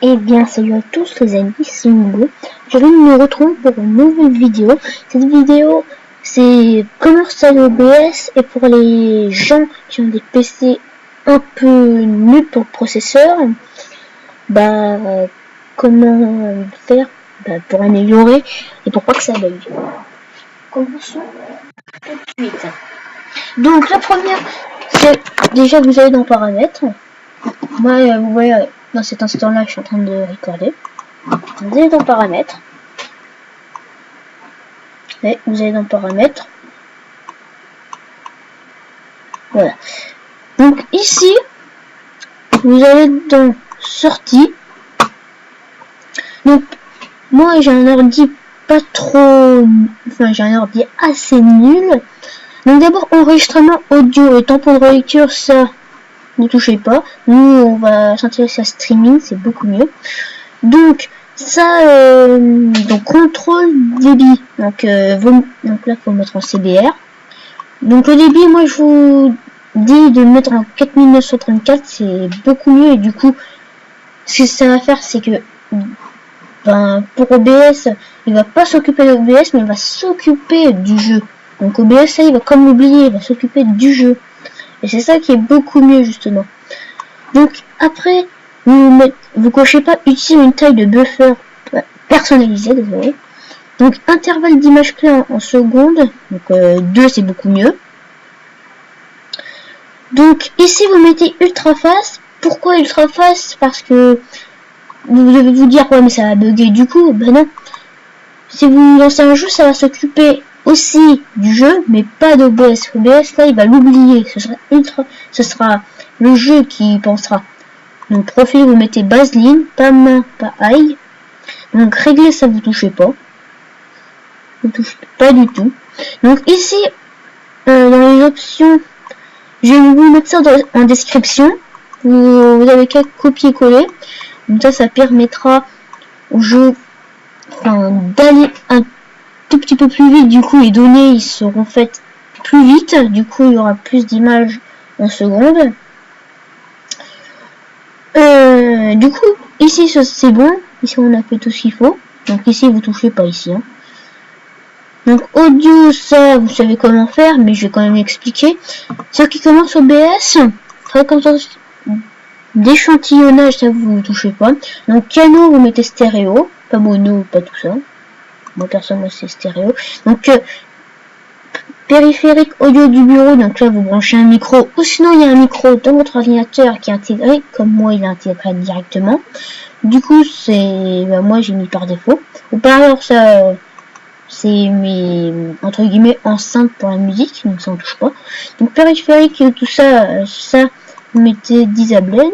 Eh bien, salut à tous les amis, c'est Hugo. Je vais nous retrouver pour une nouvelle vidéo. Cette vidéo, c'est comment installer OBS et pour les gens qui ont des PC un peu nuls pour le processeur, comment faire pour améliorer et pour pas que ça bug. Commençons tout de suite. Donc la première, c'est déjà vous allez dans paramètres. Moi, vous voyez, dans cet instant-là, je suis en train de recorder. Vous allez dans paramètres. Et vous allez dans paramètres. Voilà. Donc ici, vous allez dans sortie. Donc moi j'ai un ordi pas trop, enfin j'ai un ordi assez nul. Donc d'abord enregistrement audio et tampon de relecture, ça ne touchez pas. Nous on va s'intéresser à streaming, c'est beaucoup mieux. Donc ça, donc contrôle débit. Donc là faut mettre en CBR. Donc le débit, moi je vous dis de le mettre en 4934, c'est beaucoup mieux. Et du coup, ce que ça va faire, c'est que pour OBS, il va pas s'occuper d'OBS, mais il va s'occuper du jeu. Donc OBS, ça, il va comme l'oublier, il va s'occuper du jeu. Et c'est ça qui est beaucoup mieux, justement. Donc après, vous cochez pas utiliser une taille de buffer personnalisée, désolé. Donc intervalle d'image clé en secondes, donc 2 c'est beaucoup mieux. Donc ici vous mettez ultra fast. Pourquoi ultra fast? Parce que vous devez vous dire ouais mais ça va bugger du coup. Ben non. Si vous lancez un jeu, ça va s'occuper aussi du jeu, mais pas d'OBS. OBS là il va l'oublier. Ce sera le jeu qui pensera. Donc profil vous mettez baseline, pas main, pas eye. Donc régler ça vous touchez pas. Vous touchez pas du tout. Donc ici dans les options, je vais vous mettre ça en description. Vous avez qu'à copier-coller. Donc ça permettra au jeu d'aller un tout petit peu plus vite. Du coup, les données ils seront faites plus vite. Du coup, il y aura plus d'images en seconde. Du coup, ici c'est bon. Ici, on a fait tout ce qu'il faut. Donc ici, vous touchez pas ici. Hein. Donc audio, ça vous savez comment faire, mais je vais quand même expliquer. Ce qui commence OBS, fréquence d'échantillonnage, ça vous touchez pas. Donc piano, vous mettez stéréo, pas mono, pas tout ça. Moi personne, moi c'est stéréo. Donc périphérique audio du bureau, donc là vous branchez un micro, ou sinon il y a un micro dans votre ordinateur qui est intégré, comme moi il est intégré directement. Du coup c'est, moi j'ai mis par défaut. Ou par ailleurs ça. C'est mes entre guillemets enceintes pour la musique, donc ça on touche pas. Donc périphérique et tout ça, vous mettez disabled.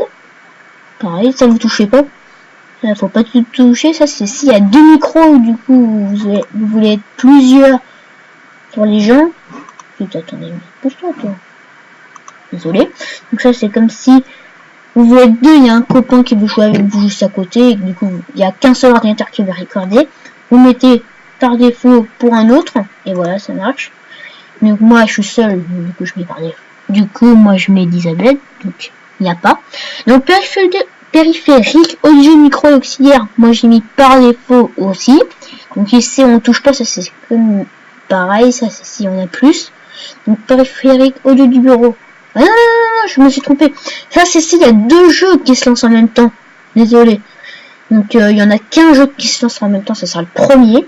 Pareil, ça vous touchez pas. Ça faut pas tout toucher. Ça c'est s'il y a deux micros, du coup vous voulez être plusieurs pour les gens. Putain, attendez, pousse-toi toi. Désolé. Donc ça c'est comme si vous voulez être deux, il y a un copain qui veut jouer avec vous juste à côté, et du coup il y a qu'un seul ordinateur qui va recorder. Vous mettez par défaut pour un autre et voilà ça marche. Donc moi je suis seul, du coup je mets par défaut. Du coup moi je mets disabled, donc il n'y a pas. Donc périphérique audio micro auxiliaire, moi j'ai mis par défaut aussi. Donc ici on touche pas, ça c'est comme pareil, ça c'est si on a plus. Donc périphérique audio du bureau. Ah non, je me suis trompé. Ça c'est s'il y a deux jeux qui se lancent en même temps. Désolé. Donc il y en a qu'un jeu qui se lance en même temps, ce sera le premier.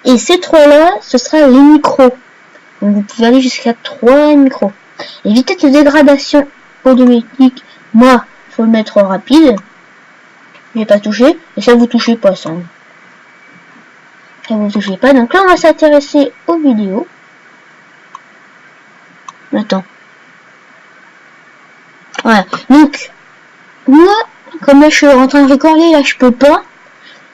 Et ces trois-là, ce sera les micros. Donc vous pouvez aller jusqu'à 3 micros. Et vitesse de dégradation automatique, moi, faut le mettre en rapide. Je vais pas toucher. Et ça, vous touchez pas, ça. Ça, vous touchez pas. Donc là, on va s'intéresser aux vidéos. Attends. Voilà. Donc, moi, comme là, je suis en train de recorder, là, je peux pas.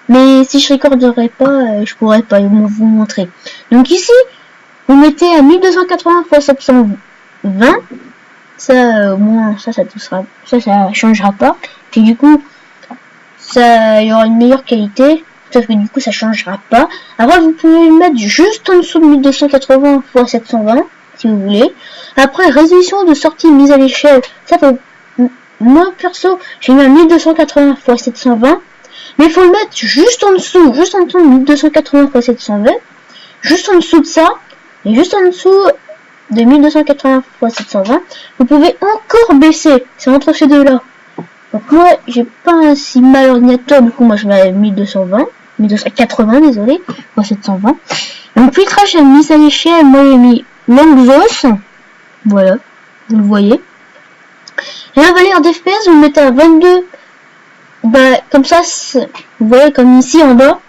Mais si je recorderais pas, je pourrais pas vous montrer. Donc ici, vous mettez à 1280 x 720. Ça, au moins, ça touchera, ça changera pas. Puis du coup, il y aura une meilleure qualité. Sauf que du coup, ça changera pas. Après, vous pouvez le mettre juste en dessous de 1280 x 720, si vous voulez. Après, résolution de sortie mise à l'échelle. Ça, faut moi perso, j'ai mis un 1280 x 720. Mais il faut le mettre juste en dessous de 1280 x 720. Juste en dessous de ça. Et juste en dessous de 1280 x 720. Vous pouvez encore baisser. C'est entre ces deux-là. Donc moi, j'ai pas un si mal ordinateur. Du coup, moi, je mets 1280, désolé. X 720. Donc filtrage, j'ai mis à l'échelle. Moi, j'ai mis Langos. Voilà. Vous le voyez. Et la valeur d'FPS, vous le mettez à 22. Bah, comme ça, vous voyez, comme ici en bas,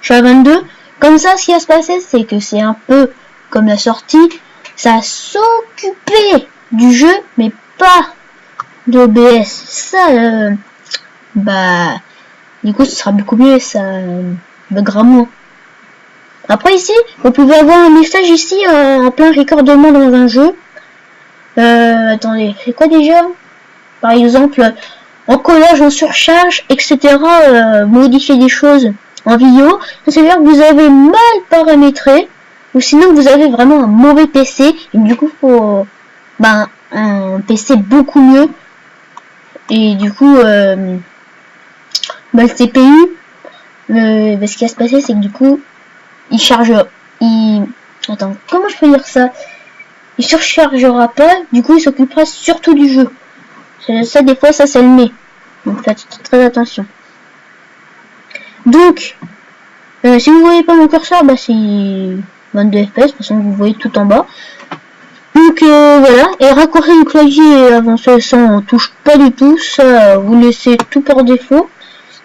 je suis à 22. Comme ça, ce qui va se passer, c'est que c'est un peu comme la sortie. Ça s'occuper du jeu, mais pas d'OBS. Ça, bah, du coup, ce sera beaucoup mieux, ça buggera moins. Après, ici, vous pouvez avoir un message ici en plein raccordement dans un jeu. Attendez, c'est quoi déjà? Par exemple, en collage, en surcharge, etc. Modifier des choses en vidéo. C'est-à-dire que vous avez mal paramétré, ou sinon vous avez vraiment un mauvais PC. Et du coup, faut un PC beaucoup mieux. Et du coup, le CPU, ce qui va se passer, c'est que du coup, il charge. Attends, comment je peux dire ça? Il surchargera pas, du coup il s'occupera surtout du jeu. Ça des fois ça le met. Donc faites très attention. Donc si vous voyez pas mon curseur, bah c'est 22 fps, de toute façon vous voyez tout en bas. Donc voilà, et raccourcir le clavier et avancer ça on touche pas du tout, ça vous laissez tout par défaut.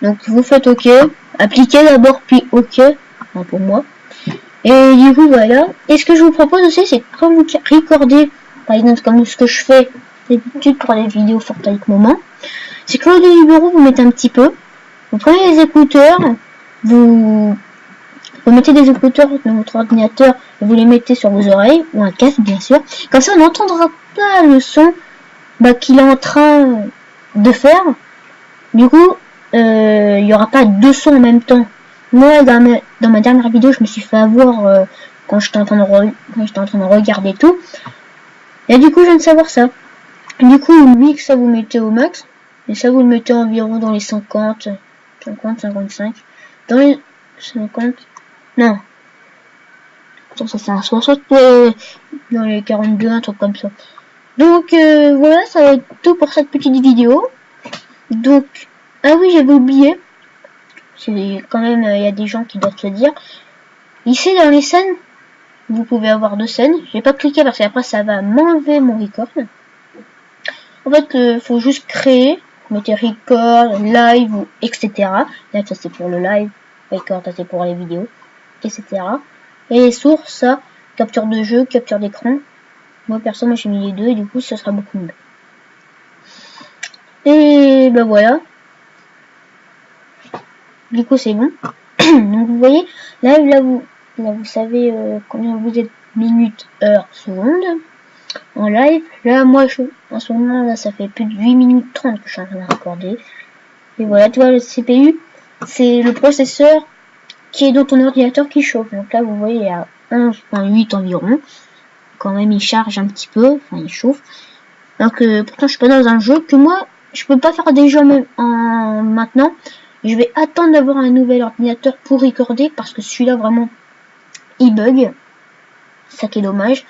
Donc vous faites OK, appliquez d'abord puis OK, enfin, pour moi. Et du coup voilà, et ce que je vous propose aussi c'est quand vous recordez, par exemple comme ce que je fais d'habitude pour les vidéos Fortnite moment, c'est que au lieu du bureau vous mettez un petit peu, vous prenez les écouteurs, vous mettez des écouteurs dans votre ordinateur et vous les mettez sur vos oreilles, ou un casque bien sûr, comme ça on n'entendra pas le son qu'il est en train de faire. Du coup il n'y aura pas deux sons en même temps. Moi, dans ma dernière vidéo, je me suis fait avoir quand j'étais en train de regarder tout. Et du coup, je viens de savoir ça. Du coup, le mix, ça vous mettez au max. Et ça, vous le mettez environ dans les 50, 55. Dans les 50... Non. Ça c'est un 60. Dans les 42, un truc comme ça. Donc, voilà, ça va être tout pour cette petite vidéo. Donc, ah oui, j'avais oublié. C'est quand même, il y a des gens qui doivent se dire. Ici dans les scènes, vous pouvez avoir deux scènes. Je vais pas cliquer parce qu'après ça va m'enlever mon record. En fait, faut juste créer. Vous mettez record, live, etc. Là, ça c'est pour le live. Record, ça c'est pour les vidéos, etc. Et les sources, ça, capture de jeu, capture d'écran. Moi perso, moi j'ai mis les deux et du coup ça sera beaucoup mieux. Et ben voilà. Du coup c'est bon. Donc vous voyez, là vous savez combien vous êtes minutes, heures, secondes en live. Là moi en ce moment là ça fait plus de 8 minutes 30 que je suis en train de recorder. Et voilà, tu vois le CPU, c'est le processeur qui est dans ton ordinateur qui chauffe. Donc là vous voyez à 11.8 environ. Quand même il charge un petit peu, enfin il chauffe. Alors que pourtant je suis pas dans un jeu que moi je peux pas faire des jeux maintenant. Je vais attendre d'avoir un nouvel ordinateur pour recorder parce que celui-là vraiment il bug. Ça qui est dommage.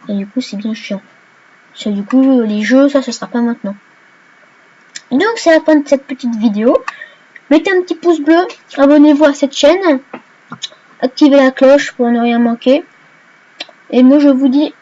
Et du coup c'est bien chiant. Parce que du coup les jeux ça ce sera pas maintenant. Donc c'est la fin de cette petite vidéo. Mettez un petit pouce bleu, abonnez-vous à cette chaîne, activez la cloche pour ne rien manquer. Et moi je vous dis